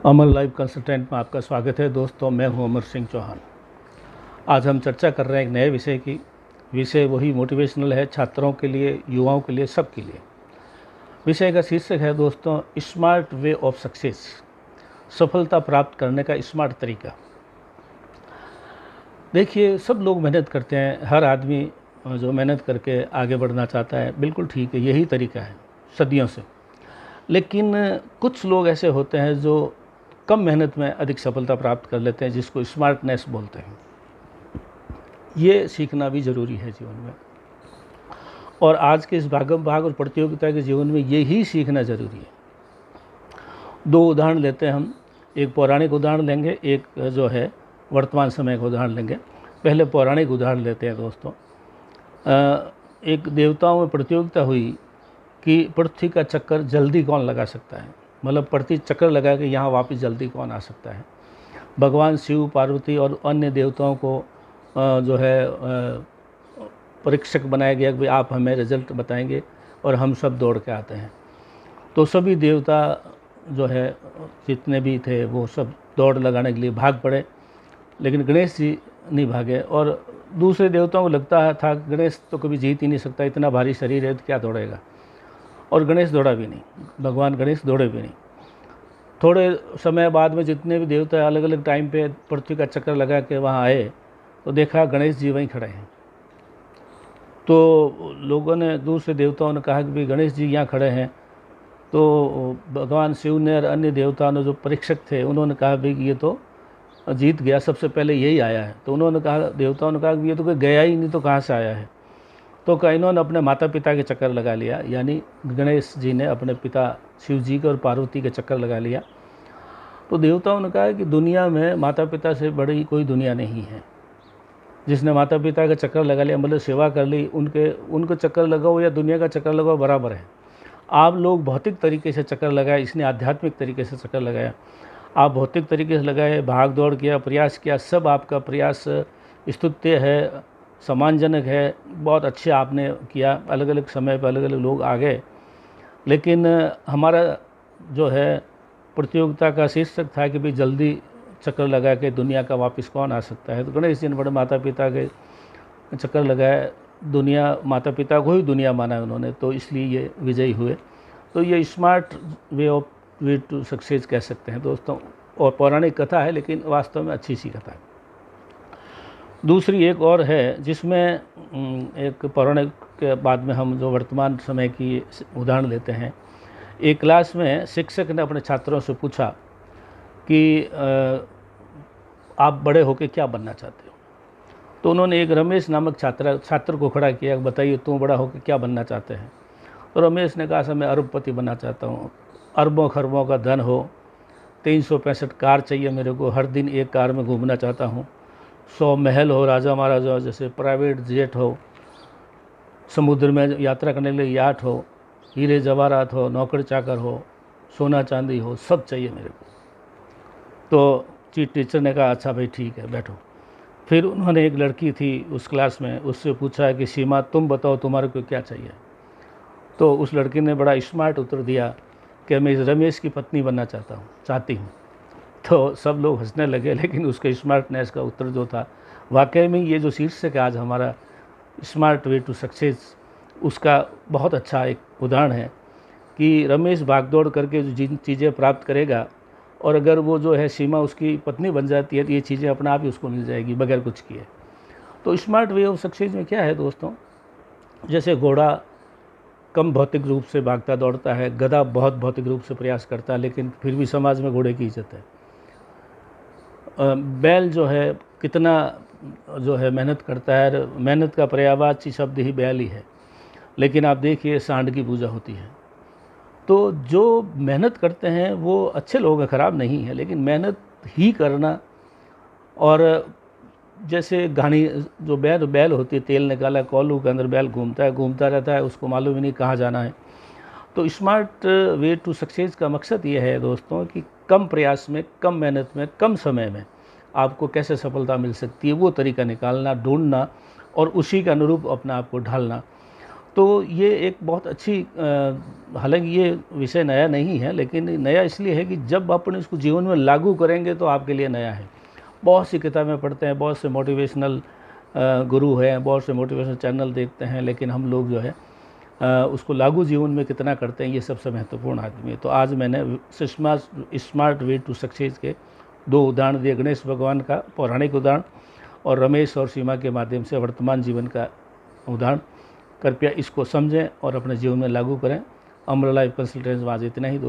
अमन live consultant में आपका स्वागत है दोस्तों। मैं हूं अमर सिंह चौहान। आज हम चर्चा कर रहे हैं एक नए विषय की। विषय वही मोटिवेशनल है, छात्रों के लिए, युवाओं के लिए, सबके लिए। विषय का शीर्षक है दोस्तों, स्मार्ट वे ऑफ सक्सेस। सफलता प्राप्त करने का स्मार्ट तरीका। देखिए, सब लोग मेहनत करते हैं, हर आदमी जो मेहनत करके आगे बढ़ना चाहता है, बिल्कुल ठीक है, यही तरीका है सदियों से। लेकिन कुछ लोग ऐसे होते हैं जो कम मेहनत में अधिक सफलता प्राप्त कर लेते हैं, जिसको स्मार्टनेस बोलते हैं। ये सीखना भी ज़रूरी है जीवन में, और आज के इस भागम भाग और प्रतियोगिता के जीवन में यही सीखना ज़रूरी है। दो उदाहरण लेते हैं हम। एक पौराणिक उदाहरण लेंगे, एक जो है वर्तमान समय का उदाहरण लेंगे। पहले पौराणिक उदाहरण लेते हैं दोस्तों। एक देवताओं में प्रतियोगिता हुई कि पृथ्वी का चक्कर जल्दी कौन लगा सकता है, मतलब पृथ्वी चक्कर लगा के यहाँ वापस जल्दी कौन आ सकता है। भगवान शिव, पार्वती और अन्य देवताओं को जो है परीक्षक बनाया गया कि भाई आप हमें रिजल्ट बताएंगे और हम सब दौड़ के आते हैं। तो सभी देवता जो है जितने भी थे वो सब दौड़ लगाने के लिए भाग पड़े, लेकिन गणेश जी नहीं भागे। और दूसरे देवताओं को लगता था गणेश तो कभी जीत ही नहीं सकता, इतना भारी शरीर है तो क्या दौड़ेगा। और गणेश दौड़ा भी नहीं, भगवान गणेश दौड़े भी नहीं। थोड़े समय बाद में जितने भी देवता अलग अलग टाइम पे पृथ्वी का चक्कर लगा के वहाँ आए तो देखा गणेश जी वहीं खड़े हैं। तो लोगों ने, दूसरे देवताओं ने कहा कि भाई गणेश जी यहाँ खड़े हैं। तो भगवान शिव ने और अन्य देवताओं ने, जो परीक्षक थे, उन्होंने कहा भाई ये तो जीत गया, सबसे पहले यही आया है। तो उन्होंने कहा, देवताओं ने कहा कि ये तो कोई गया ही नहीं, तो कहाँ से आया है। तो इन्होंने अपने माता पिता के चक्कर लगा लिया, यानी गणेश जी ने अपने पिता शिव जी के और पार्वती के चक्कर लगा लिया। तो देवताओं ने कहा कि दुनिया में माता पिता से बड़ी कोई दुनिया नहीं है। जिसने माता पिता का चक्कर लगा लिया, मतलब सेवा कर ली, उनके चक्कर लगाओ या दुनिया का चक्कर लगाओ बराबर है। आप लोग भौतिक तरीके से चक्कर लगाए, इसने आध्यात्मिक तरीके से चक्कर लगाया। आप भौतिक तरीके से लगाए, भाग दौड़ किया, प्रयास किया, सब आपका प्रयास स्तुत्य है, सम्मानजनक है, बहुत अच्छे आपने किया। अलग अलग समय पर अलग अलग लोग आ गए, लेकिन हमारा जो है प्रतियोगिता का शीर्षक था कि भाई जल्दी चक्कर लगा के दुनिया का वापस कौन आ सकता है। तो गणेश जी ने बड़े माता पिता के चक्कर लगाए, दुनिया, माता पिता को ही दुनिया माना उन्होंने, तो इसलिए ये विजयी हुए। तो ये स्मार्ट वे टू सक्सेस कह सकते हैं दोस्तों। और पौराणिक कथा है, लेकिन वास्तव में अच्छी सी कथा है। दूसरी एक और है, जिसमें एक पौराणिक के बाद में हम जो वर्तमान समय की उदाहरण लेते हैं। एक क्लास में शिक्षक ने अपने छात्रों से पूछा कि आप बड़े होकर क्या बनना चाहते हो। तो उन्होंने एक रमेश नामक छात्र को खड़ा किया, बताइए तुम बड़ा होकर क्या बनना चाहते हैं। तो रमेश ने कहा, सर मैं अरबपति बनना चाहता हूँ, अरबों खरबों का धन हो, 365 कार चाहिए मेरे को, हर दिन एक कार में घूमना चाहता हूँ, 100 महल हो, राजा महाराजा जैसे प्राइवेट जेट हो, समुद्र में यात्रा करने के लिए याट हो, हीरे जवाहरात हो, नौकर चाकर हो, सोना चांदी हो, सब चाहिए मेरे को। तो टीचर ने कहा, अच्छा भाई ठीक है, बैठो। फिर उन्होंने, एक लड़की थी उस क्लास में, उससे पूछा कि सीमा तुम बताओ तुम्हारे को क्या चाहिए। तो उस लड़की ने बड़ा स्मार्ट उत्तर दिया कि मैं रमेश की पत्नी बनना चाहती हूँ। तो सब लोग हंसने लगे, लेकिन उसके स्मार्टनेस का उत्तर जो था, वाकई में ये जो शीर्षक है आज हमारा, स्मार्ट वे टू सक्सेस, उसका बहुत अच्छा एक उदाहरण है कि रमेश भागदौड़ करके जो जिन चीज़ें प्राप्त करेगा, और अगर वो जो है सीमा उसकी पत्नी बन जाती है, तो ये चीज़ें अपने आप ही उसको मिल जाएगी बगैर कुछ किए। तो स्मार्ट वे ऑफ सक्सेस में क्या है दोस्तों, जैसे घोड़ा कम भौतिक रूप से भागता दौड़ता है, गधा बहुत भौतिक रूप से प्रयास करता है, लेकिन फिर भी समाज में घोड़े की इज्जत है। बैल जो है कितना जो है मेहनत करता है, मेहनत का पर्यायवाची शब्द ही बैल ही है, लेकिन आप देखिए सांड की पूजा होती है। तो जो मेहनत करते हैं वो अच्छे लोग हैं, ख़राब नहीं है, लेकिन मेहनत ही करना। और जैसे घानी जो बैल होती है, तेल निकाला कोल्हू के अंदर बैल घूमता रहता है, उसको मालूम ही नहीं कहाँ जाना है। तो स्मार्ट वे टू सक्सेस का मकसद ये है दोस्तों कि कम प्रयास में, कम मेहनत में, कम समय में आपको कैसे सफलता मिल सकती है, वो तरीका निकालना, ढूंढना और उसी के अनुरूप अपना आप को ढालना। तो ये एक बहुत अच्छी हालांकि ये विषय नया नहीं है, लेकिन नया इसलिए है कि जब अपन इसको जीवन में लागू करेंगे तो आपके लिए नया है। बहुत सी किताबें पढ़ते हैं, बहुत से मोटिवेशनल गुरु हैं, बहुत से मोटिवेशनल चैनल देखते हैं, लेकिन हम लोग जो है उसको लागू जीवन में कितना करते हैं, ये सबसे महत्वपूर्ण आदमी है। तो आज मैंने स्मार्ट वे टू सक्सेस के 2 उदाहरण दिए, गणेश भगवान का पौराणिक उदाहरण और रमेश और सीमा के माध्यम से वर्तमान जीवन का उदाहरण। कृपया इसको समझें और अपने जीवन में लागू करें। अमर लाइफ कंसल्टेंसी आज इतना ही दोस्तों।